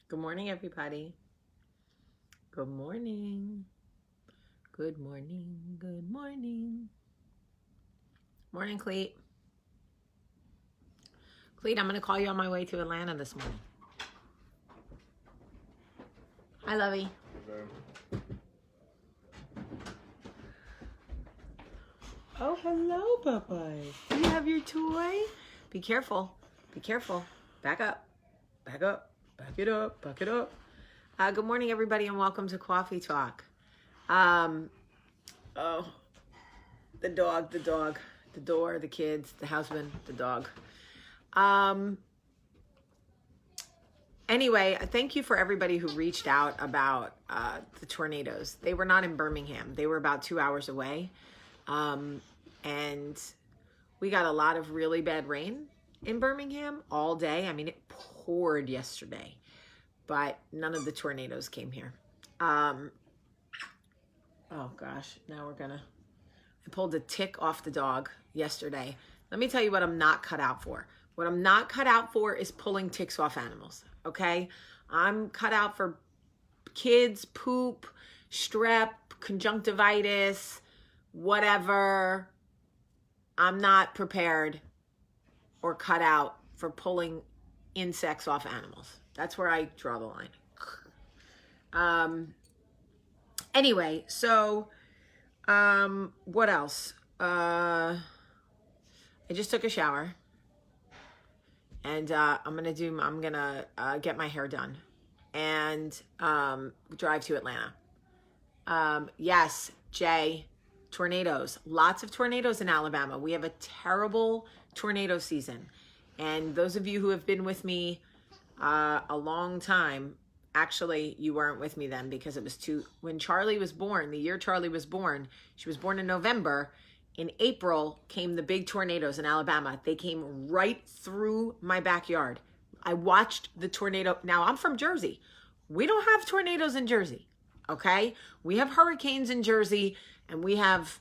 Good morning, everybody. Good morning. Good morning. Good morning. Morning, Cleet. Cleet, I'm going to call you on my way to Atlanta this morning. Hi, Lovey. Oh, hello, Popeye. Do you have your toy? Be careful. Be careful. Back up. Back up. Back it up. Back it up. Good morning, everybody, and welcome to Coffee Talk. The dog, the door, the kids, the husband, the dog. Anyway, thank you for everybody who reached out about the tornadoes. They were not in Birmingham. They were about 2 hours away. And we got a lot of really bad rain in Birmingham all day. I mean, it poured yesterday, but none of the tornadoes came here. Oh gosh, now I pulled a tick off the dog yesterday. Let me tell you what I'm not cut out for. What I'm not cut out for is pulling ticks off animals, okay? I'm cut out for kids, poop, strep, conjunctivitis, whatever. I'm not prepared or cut out for pulling insects off animals. That's where I draw the line. Anyway, so what else? I just took a shower, and I'm gonna get my hair done and drive to Atlanta. Yes, Jay, tornadoes, lots of tornadoes in Alabama. We have a terrible tornado season, and those of you who have been with me a long time, actually, you weren't with me then because it was when Charlie was born, the year Charlie was born, she was born in November. In April came the big tornadoes in Alabama. They came right through my backyard. I watched the tornado. Now, I'm from Jersey. We don't have tornadoes in Jersey, okay? We have hurricanes in Jersey, and we have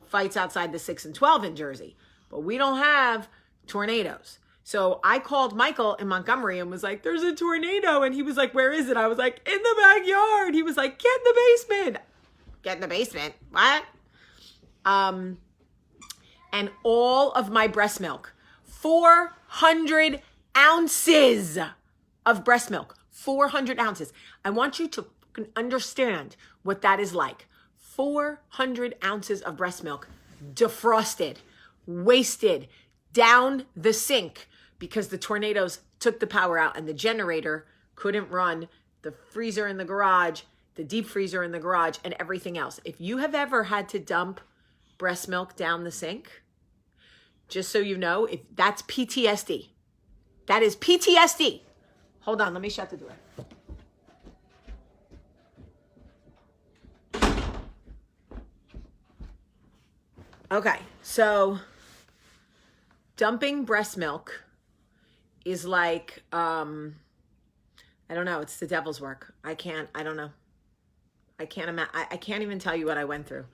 fights outside the 6 and 12 in Jersey, but we don't have tornadoes. So I called Michael in Montgomery and was like, there's a tornado. And he was like, where is it? I was like, in the backyard. He was like, get in the basement. Get in the basement? What? And all of my breast milk, 400 ounces of breast milk, 400 ounces. I want you to understand what that is like. 400 ounces of breast milk defrosted, wasted down the sink because the tornadoes took the power out and the generator couldn't run the freezer in the garage, the deep freezer in the garage, and everything else. If you have ever had to dump breast milk down the sink, just so you know, if that's PTSD. That is PTSD. Hold on, let me shut the door. Okay, so dumping breast milk is like, I don't know, it's the devil's work. I don't know. I can't even tell you what I went through.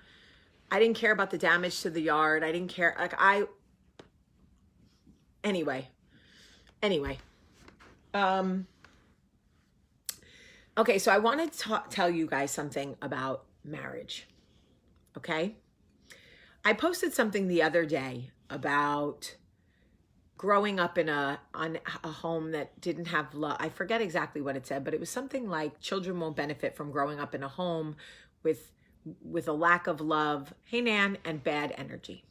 I didn't care about the damage to the yard. I didn't care. Anyway. Okay, so I want to tell you guys something about marriage. Okay? I posted something the other day about growing up in a home that didn't have love. I forget exactly what it said, but it was something like children won't benefit from growing up in a home with a lack of love, hey Nan, and bad energy.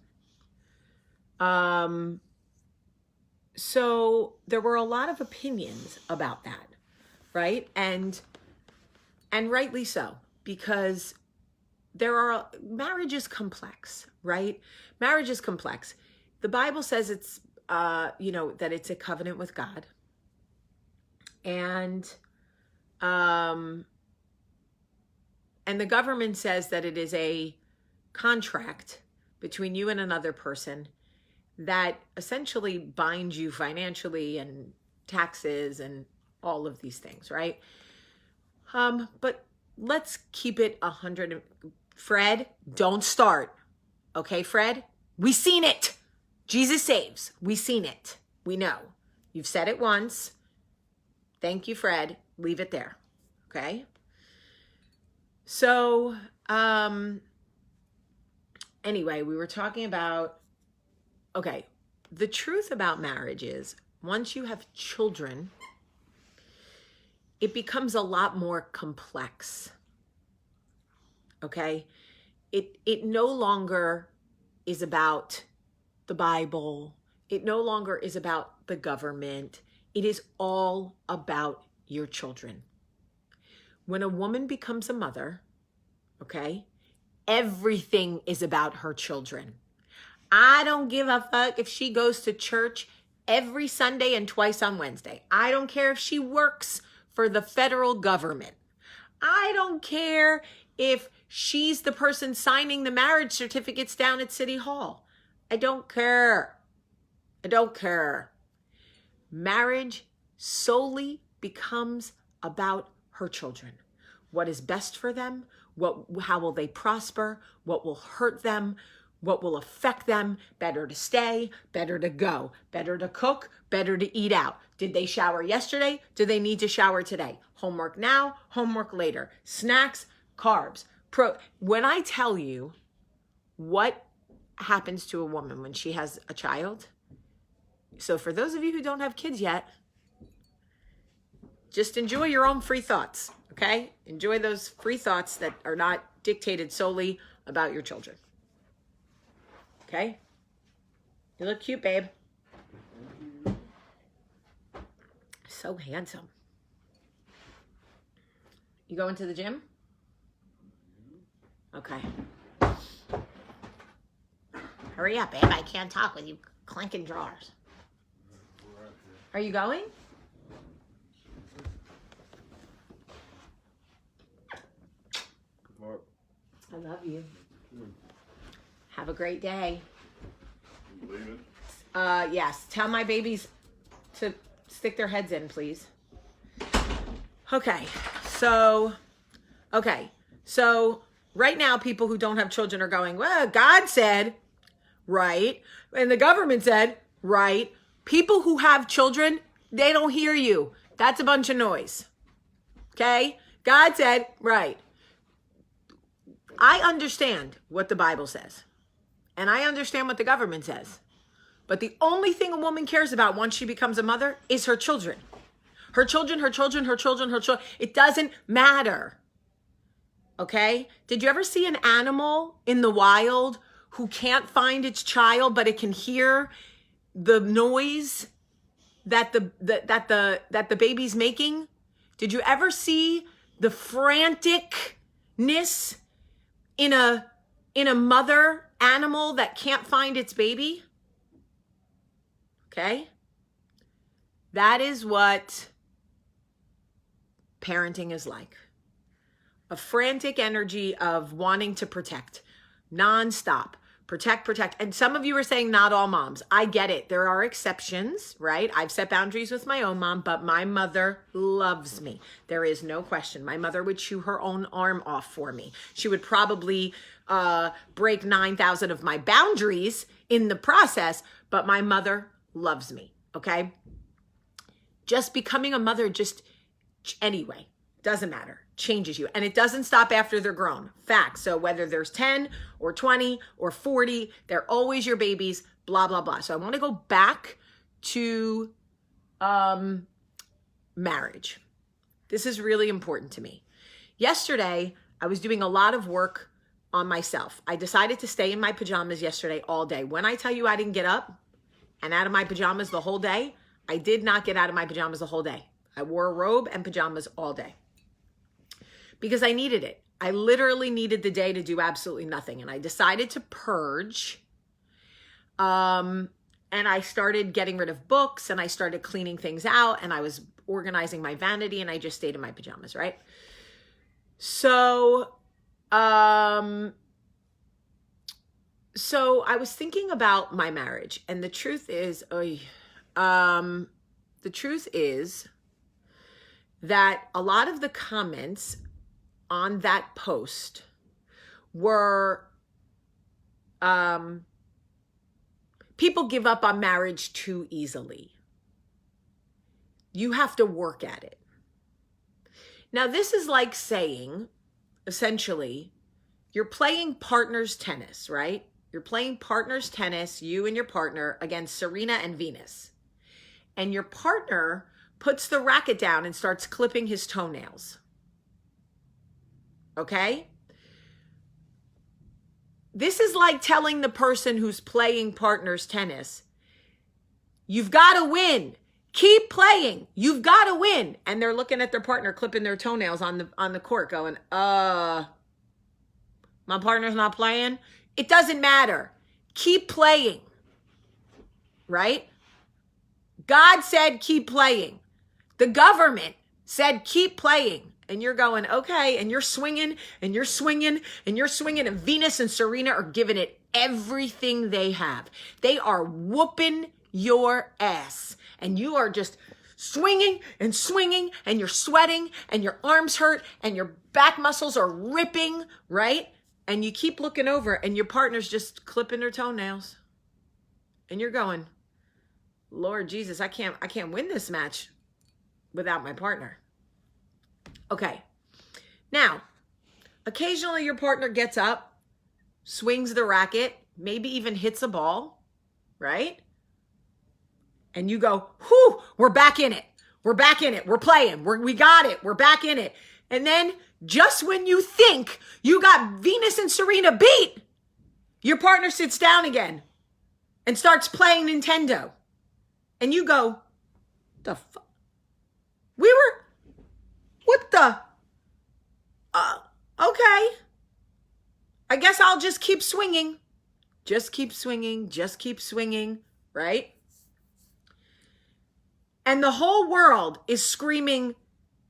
So there were a lot of opinions about that, right? And rightly so, because marriage is complex, right? Marriage is complex. The Bible says it's, that it's a covenant with God. And the government says that it is a contract between you and another person that essentially binds you financially and taxes and all of these things, right? But let's keep it 100. Fred, don't start. Okay, Fred? We seen it. Jesus saves. We seen it. We know. You've said it once. Thank you, Fred. Leave it there. Okay. So, anyway, we were talking about, okay, the truth about marriage is once you have children, it becomes a lot more complex. Okay? It no longer is about the Bible. It no longer is about the government. It is all about your children. When a woman becomes a mother, okay, everything is about her children. I don't give a fuck if she goes to church every Sunday and twice on Wednesday. I don't care if she works for the federal government. I don't care if she's the person signing the marriage certificates down at City Hall. I don't care. I don't care. Marriage solely becomes about her children. What is best for them? How will they prosper? What will hurt them? What will affect them? Better to stay, better to go, better to cook, better to eat out. Did they shower yesterday? Do they need to shower today? Homework now, homework later. Snacks, carbs. When I tell you what happens to a woman when she has a child, so for those of you who don't have kids yet, just enjoy your own free thoughts, okay? Enjoy those free thoughts that are not dictated solely about your children. Okay? You look cute, babe. So handsome. You going to the gym? Okay. Hurry up, babe. I can't talk with you clanking drawers. Are you going? I love you. Have a great day. Leaving? Yes. Tell my babies to stick their heads in, please. Okay. So right now, people who don't have children are going, well, God said, right. And the government said, right. People who have children, they don't hear you. That's a bunch of noise. Okay? God said, right. I understand what the Bible says. And I understand what the government says. But the only thing a woman cares about once she becomes a mother is her children. Her children, her children, her children, her children. It doesn't matter. Okay? Did you ever see an animal in the wild who can't find its child, but it can hear the noise that the baby's making? Did you ever see the franticness in a mother animal that can't find its baby? Okay? That is what parenting is like. A frantic energy of wanting to protect, nonstop. Protect. And some of you are saying not all moms. I get it. There are exceptions, right? I've set boundaries with my own mom, but my mother loves me. There is no question. My mother would chew her own arm off for me. She would probably break 9,000 of my boundaries in the process, but my mother loves me, okay? Just becoming a mother anyway, doesn't matter. Changes you. And it doesn't stop after they're grown. Fact. So whether there's 10 or 20 or 40, they're always your babies, blah, blah, blah. So I want to go back to marriage. This is really important to me. Yesterday, I was doing a lot of work on myself. I decided to stay in my pajamas yesterday all day. When I tell you I didn't get up and out of my pajamas the whole day, I did not get out of my pajamas the whole day. I wore a robe and pajamas all day. Because I needed it. I literally needed the day to do absolutely nothing. And I decided to purge. And I started getting rid of books and I started cleaning things out and I was organizing my vanity and I just stayed in my pajamas, right? So I was thinking about my marriage, and the truth is that a lot of the comments on that post were people give up on marriage too easily. You have to work at it. Now, this is like saying, essentially, you're playing partners tennis, right? You're playing partners tennis, you and your partner, against Serena and Venus. And your partner puts the racket down and starts clipping his toenails. Okay? This is like telling the person who's playing partners tennis, you've got to win. Keep playing. You've got to win. And they're looking at their partner clipping their toenails on the court going, my partner's not playing. It doesn't matter. Keep playing. Right? God said keep playing. The government said keep playing. And you're going, okay, and you're swinging, and you're swinging, and you're swinging, and Venus and Serena are giving it everything they have. They are whooping your ass. And you are just swinging, and you're sweating, and your arms hurt, and your back muscles are ripping, right? And you keep looking over, and your partner's just clipping their toenails. And you're going, Lord Jesus, I can't win this match without my partner. Okay. Now, occasionally your partner gets up, swings the racket, maybe even hits a ball, right? And you go, whew, we're back in it. We're back in it. We're playing. We got it. We're back in it. And then just when you think you got Venus and Serena beat, your partner sits down again and starts playing Nintendo. And you go, the fuck? What the? Okay. I guess I'll just keep swinging. Just keep swinging. Just keep swinging. Right? And the whole world is screaming,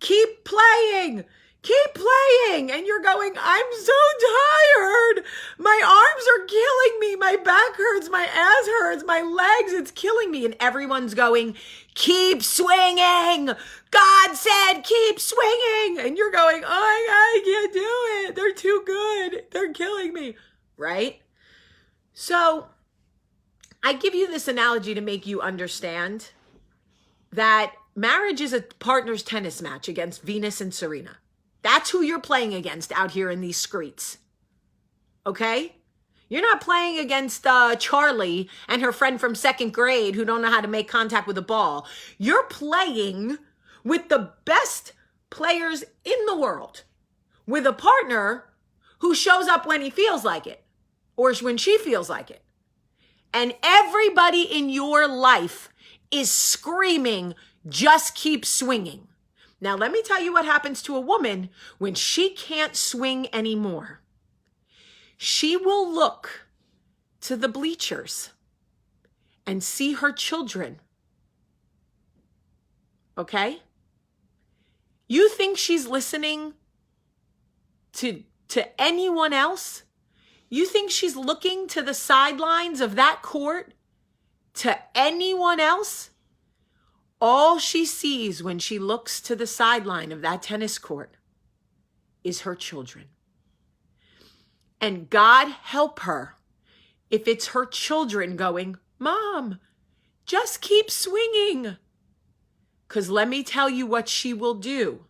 keep playing. Keep playing. And you're going, I'm so tired. My arms are killing me. My back hurts. My ass hurts. My legs, it's killing me. And everyone's going, keep swinging. God said, keep swinging. And you're going, oh my God, I can't do it. They're too good. They're killing me. Right? So I give you this analogy to make you understand that marriage is a partner's tennis match against Venus and Serena. That's who you're playing against out here in these streets. Okay? You're not playing against Charlie and her friend from second grade who don't know how to make contact with a ball. You're playing with the best players in the world, with a partner who shows up when he feels like it or when she feels like it. And everybody in your life is screaming, just keep swinging. Now, let me tell you what happens to a woman when she can't swing anymore. She will look to the bleachers and see her children. Okay? You think she's listening to anyone else? You think she's looking to the sidelines of that court to anyone else? All she sees when she looks to the sideline of that tennis court is her children. And God help her if it's her children going, Mom, just keep swinging. Because let me tell you what she will do.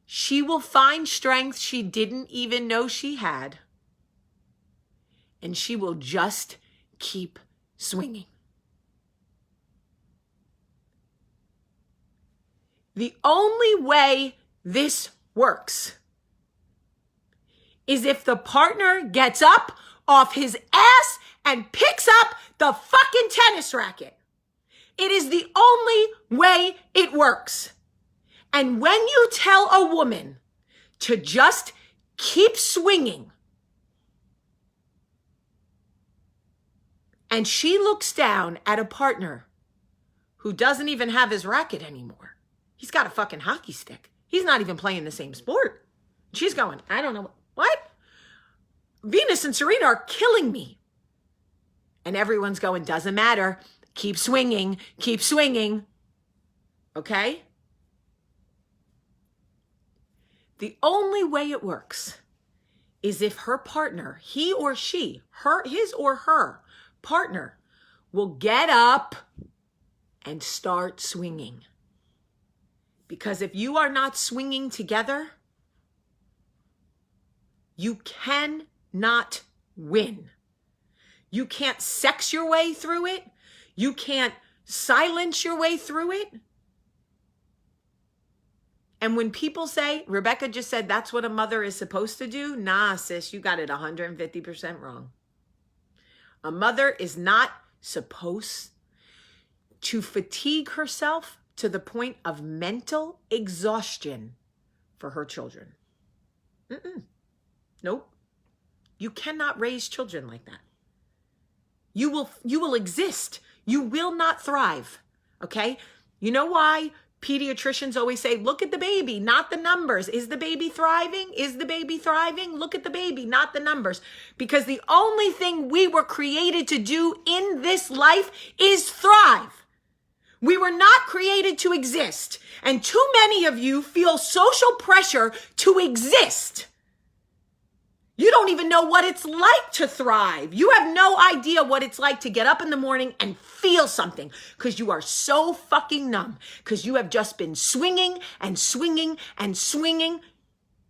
She will find strength she didn't even know she had. And she will just keep swinging. The only way this works is if the partner gets up off his ass and picks up the fucking tennis racket. It is the only way it works. And when you tell a woman to just keep swinging, and she looks down at a partner who doesn't even have his racket anymore. He's got a fucking hockey stick. He's not even playing the same sport. She's going, I don't know. What? Venus and Serena are killing me. And everyone's going, doesn't matter. Keep swinging. Keep swinging. Okay? The only way it works is if her partner, he or she, his or her partner, will get up and start swinging. Because if you are not swinging together, you cannot win. You can't sex your way through it. You can't silence your way through it. And when people say, Rebecca just said that's what a mother is supposed to do. Nah, sis, you got it 150% wrong. A mother is not supposed to fatigue herself to the point of mental exhaustion for her children. Nope. You cannot raise children like that. You will exist. You will not thrive. Okay? You know why pediatricians always say, look at the baby, not the numbers. Is the baby thriving? Is the baby thriving? Look at the baby, not the numbers. Because the only thing we were created to do in this life is thrive. We were not created to exist. And too many of you feel social pressure to exist. You don't even know what it's like to thrive. You have no idea what it's like to get up in the morning and feel something because you are so fucking numb because you have just been swinging and swinging and swinging.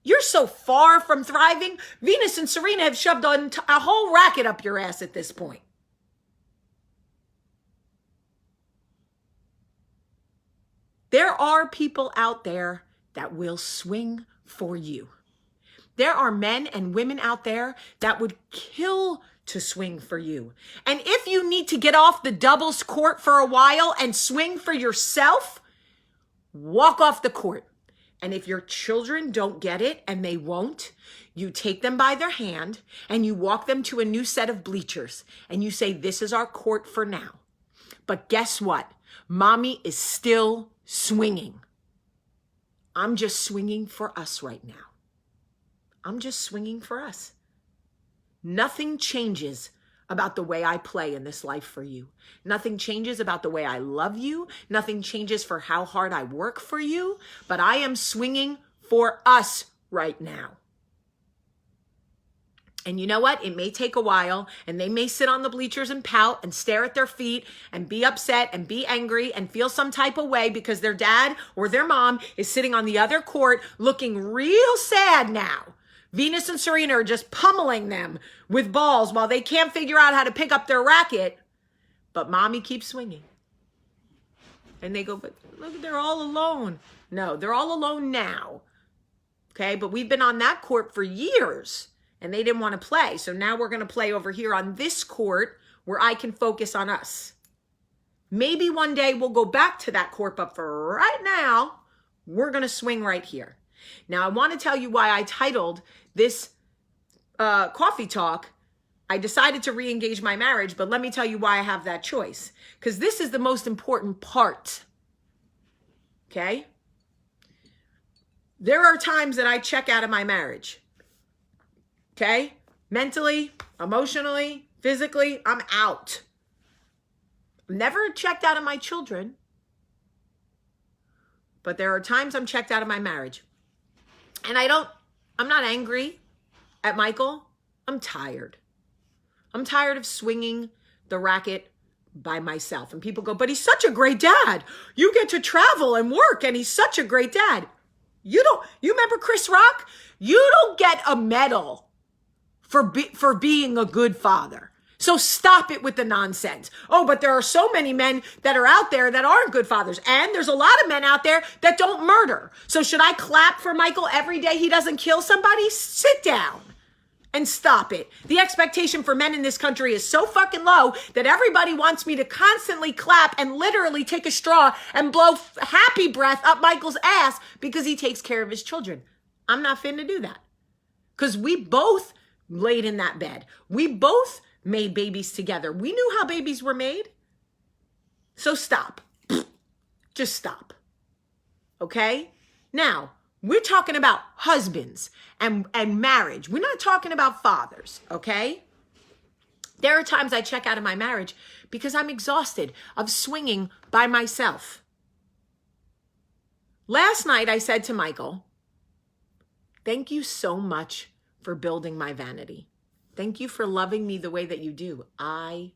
You're so far from thriving. Venus and Serena have shoved a whole racket up your ass at this point. There are people out there that will swing for you. There are men and women out there that would kill to swing for you. And if you need to get off the doubles court for a while and swing for yourself, walk off the court. And if your children don't get it, and they won't, you take them by their hand and you walk them to a new set of bleachers and you say, this is our court for now. But guess what? Mommy is still swinging. I'm just swinging for us right now. I'm just swinging for us. Nothing changes about the way I play in this life for you. Nothing changes about the way I love you. Nothing changes for how hard I work for you. But I am swinging for us right now. And you know what? It may take a while, and they may sit on the bleachers and pout and stare at their feet and be upset and be angry and feel some type of way because their dad or their mom is sitting on the other court looking real sad now. Venus and Serena are just pummeling them with balls while they can't figure out how to pick up their racket. But mommy keeps swinging. And they go, but look, they're all alone. No, they're all alone now. Okay, but we've been on that court for years and they didn't want to play. So now we're going to play over here on this court where I can focus on us. Maybe one day we'll go back to that court, but for right now, we're going to swing right here. Now, I want to tell you why I titled this coffee talk, I decided to re-engage my marriage, but let me tell you why I have that choice. Because this is the most important part. Okay? There are times that I check out of my marriage. Okay? Mentally, emotionally, physically, I'm out. Never checked out of my children. But there are times I'm checked out of my marriage. And I'm not angry at Michael. I'm tired. I'm tired of swinging the racket by myself. And people go, but he's such a great dad. You get to travel and work and he's such a great dad. You remember Chris Rock? You don't get a medal for being a good father. So stop it with the nonsense. Oh, but there are so many men that are out there that aren't good fathers. And there's a lot of men out there that don't murder. So should I clap for Michael every day he doesn't kill somebody? Sit down and stop it. The expectation for men in this country is so fucking low that everybody wants me to constantly clap and literally take a straw and blow happy breath up Michael's ass because he takes care of his children. I'm not finna do that. Because we both laid in that bed. We both made babies together. We knew how babies were made. So stop. Just stop. Okay? Now, we're talking about husbands and marriage. We're not talking about fathers, okay? There are times I check out of my marriage because I'm exhausted of swinging by myself. Last night I said to Michael, thank you so much for building my vanity. Thank you for loving me the way that you do. I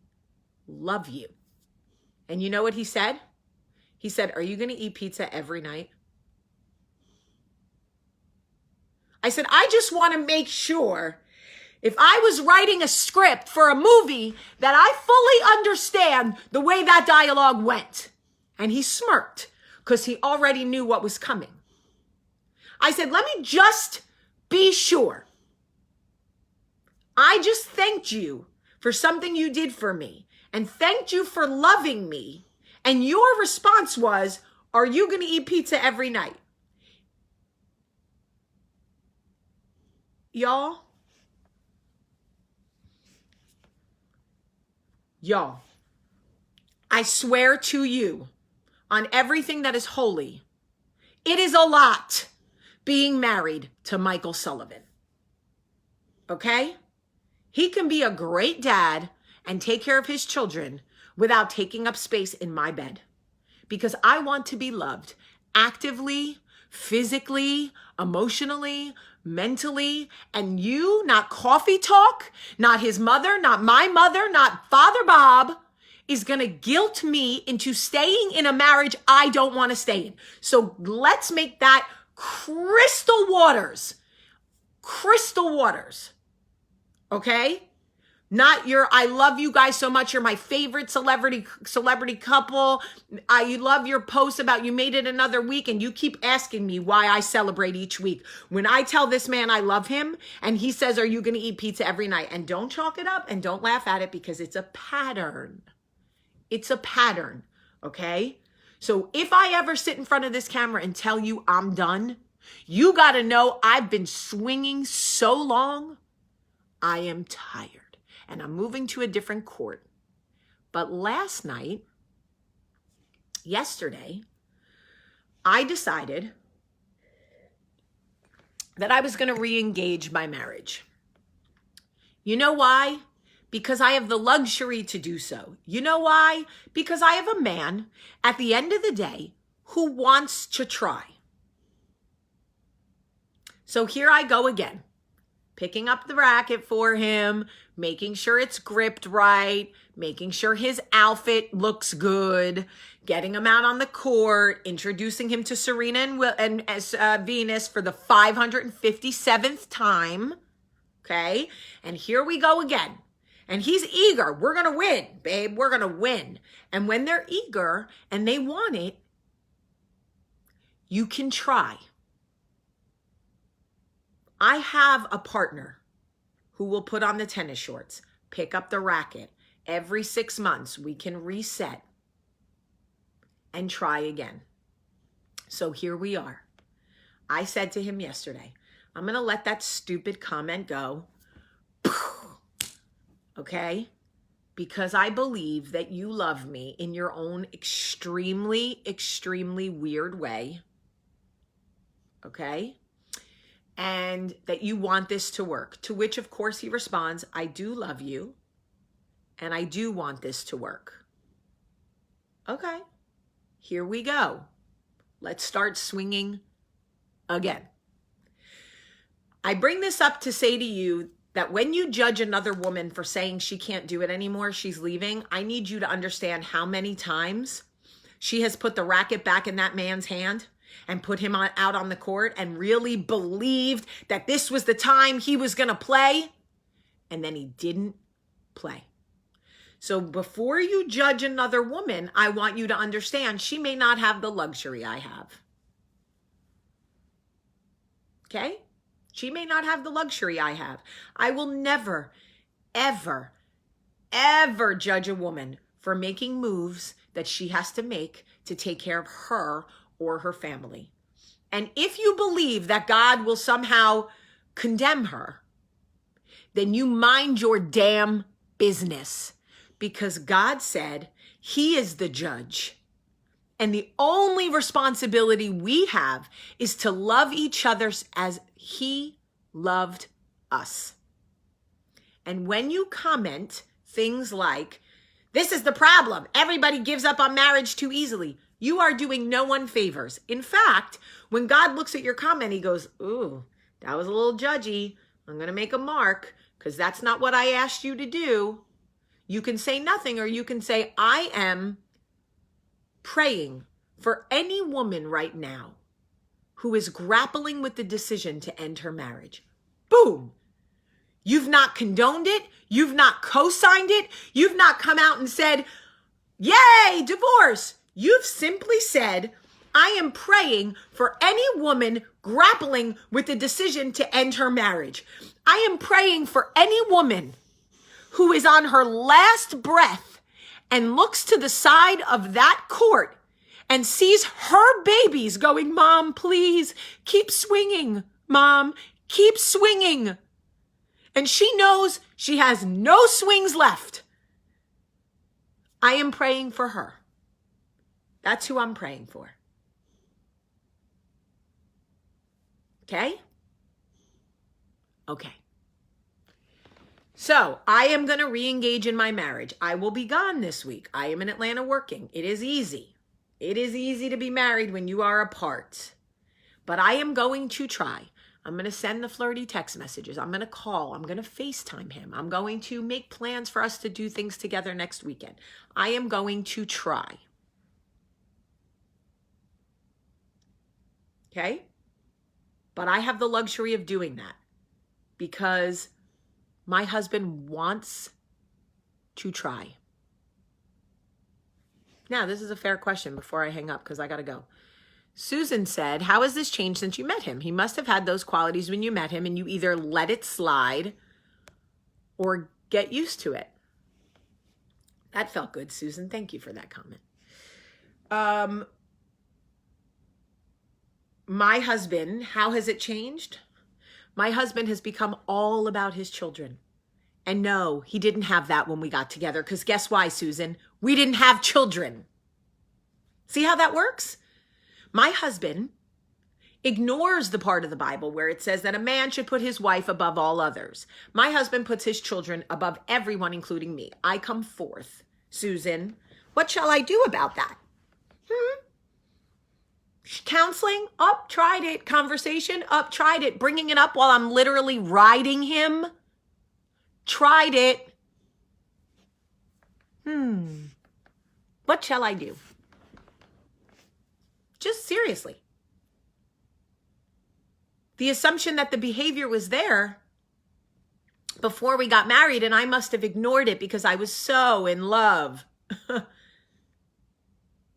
love you. And you know what he said? He said, are you going to eat pizza every night? I said, I just want to make sure if I was writing a script for a movie that I fully understand the way that dialogue went. And he smirked because he already knew what was coming. I said, let me just be sure. I just thanked you for something you did for me and thanked you for loving me. And your response was, are you going to eat pizza every night? Y'all, I swear to you on everything that is holy, it is a lot being married to Michael Sullivan. Okay? He can be a great dad and take care of his children without taking up space in my bed. Because I want to be loved actively, physically, emotionally, mentally, and you, not coffee talk, not his mother, not my mother, not Father Bob, is going to guilt me into staying in a marriage I don't want to stay in. So let's make that crystal waters. Crystal waters. Okay? Not your, I love you guys so much. You're my favorite celebrity couple. I love your posts about you made it another week and you keep asking me why I celebrate each week. When I tell this man I love him and he says, are you going to eat pizza every night? And don't chalk it up and don't laugh at it because it's a pattern. It's a pattern, okay? So if I ever sit in front of this camera and tell you I'm done, you got to know I've been swinging so long, I am tired. And I'm moving to a different court. But yesterday, I decided that I was going to re-engage my marriage. You know why? Because I have the luxury to do so. You know why? Because I have a man at the end of the day who wants to try. So here I go again. Picking up the racket for him, making sure it's gripped right, making sure his outfit looks good, getting him out on the court, introducing him to Serena and Venus for the 557th time, okay? And here we go again. And he's eager. We're going to win, babe. We're going to win. And when they're eager and they want it, you can try. I have a partner who will put on the tennis shorts, pick up the racket. Every 6 months, we can reset and try again. So here we are. I said to him yesterday, I'm going to let that stupid comment go. Okay? Because I believe that you love me in your own extremely, extremely weird way. Okay? And that you want this to work. To which, of course, he responds, I do love you, and I do want this to work. Okay, here we go. Let's start swinging again. I bring this up to say to you that when you judge another woman for saying she can't do it anymore, she's leaving, I need you to understand how many times she has put the racket back in that man's hand and put him out on the court and really believed that this was the time he was going to play. And then he didn't play. So before you judge another woman, I want you to understand she may not have the luxury I have. Okay? She may not have the luxury I have. I will never, ever, ever judge a woman for making moves that she has to make to take care of her or her family. And if you believe that God will somehow condemn her, then you mind your damn business, because God said he is the judge. And the only responsibility we have is to love each other as he loved us. And when you comment things like, this is the problem, everybody gives up on marriage too easily, you are doing no one favors. In fact, when God looks at your comment, he goes, ooh, that was a little judgy. I'm going to make a mark because that's not what I asked you to do. You can say nothing, or you can say, I am praying for any woman right now who is grappling with the decision to end her marriage. Boom. You've not condoned it. You've not co-signed it. You've not come out and said, yay, divorce. You've simply said, I am praying for any woman grappling with the decision to end her marriage. I am praying for any woman who is on her last breath and looks to the side of that court and sees her babies going, Mom, please keep swinging. Mom, keep swinging. And she knows she has no swings left. I am praying for her. That's who I'm praying for. Okay? Okay. So I am going to re-engage in my marriage. I will be gone this week. I am in Atlanta working. It is easy. It is easy to be married when you are apart. But I am going to try. I'm going to send the flirty text messages. I'm going to call. I'm going to FaceTime him. I'm going to make plans for us to do things together next weekend. I am going to try. Okay? But I have the luxury of doing that because my husband wants to try. Now, this is a fair question before I hang up because I got to go. Susan said, how has this changed since you met him? He must have had those qualities when you met him and you either let it slide or get used to it. That felt good, Susan. Thank you for that comment. My husband, how has it changed? My husband has become all about his children. And no, he didn't have that when we got together because guess why, Susan? We didn't have children. See how that works? My husband ignores the part of the Bible where it says that a man should put his wife above all others. My husband puts his children above everyone, including me. I come fourth. Susan, what shall I do about that? Counseling? Up, tried it. Conversation? Up, tried it. Bringing it up while I'm literally riding him? Tried it. What shall I do? Just seriously. The assumption that the behavior was there before we got married and I must have ignored it because I was so in love.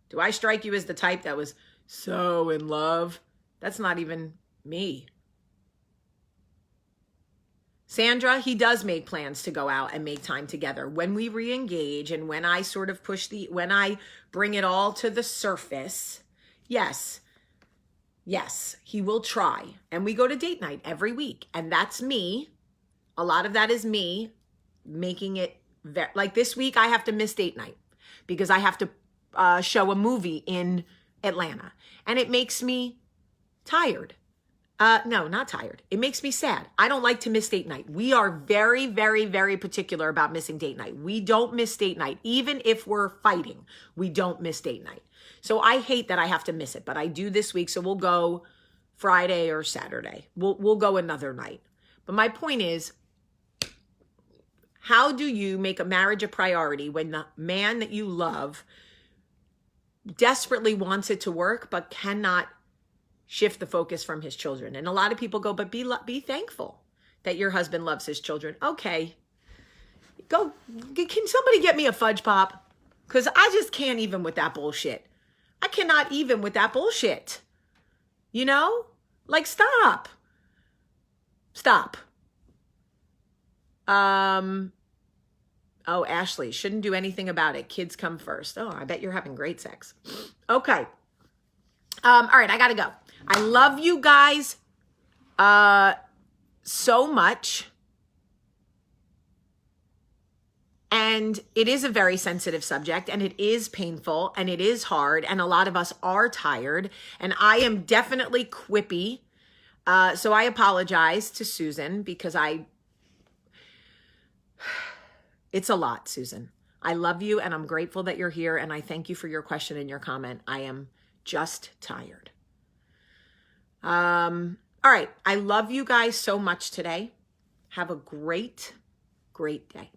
Do I strike you as the type that was so in love? That's not even me. Sandra, he does make plans to go out and make time together. When we re-engage and when I sort of when I bring it all to the surface, yes, he will try. And we go to date night every week. And that's me. A lot of that is me making it, like this week I have to miss date night because I have to show a movie in Atlanta. And it makes me tired. No, not tired. It makes me sad. I don't like to miss date night. We are very, very, very particular about missing date night. We don't miss date night. Even if we're fighting, we don't miss date night. So I hate that I have to miss it, but I do this week. So we'll go Friday or Saturday. We'll go another night. But my point is, how do you make a marriage a priority when the man that you love desperately wants it to work, but cannot shift the focus from his children? And a lot of people go, but be thankful that your husband loves his children. Okay. Go, can somebody get me a fudge pop? Because I just can't even with that bullshit. I cannot even with that bullshit. You know? Like, stop. Stop. Oh, Ashley, shouldn't do anything about it. Kids come first. Oh, I bet you're having great sex. Okay. All right, I gotta go. I love you guys so much. And it is a very sensitive subject, and it is painful, and it is hard, and a lot of us are tired, and I am definitely quippy. So I apologize to Susan because it's a lot, Susan. I love you, and I'm grateful that you're here, and I thank you for your question and your comment. I am just tired. All right. I love you guys so much today. Have a great, great day.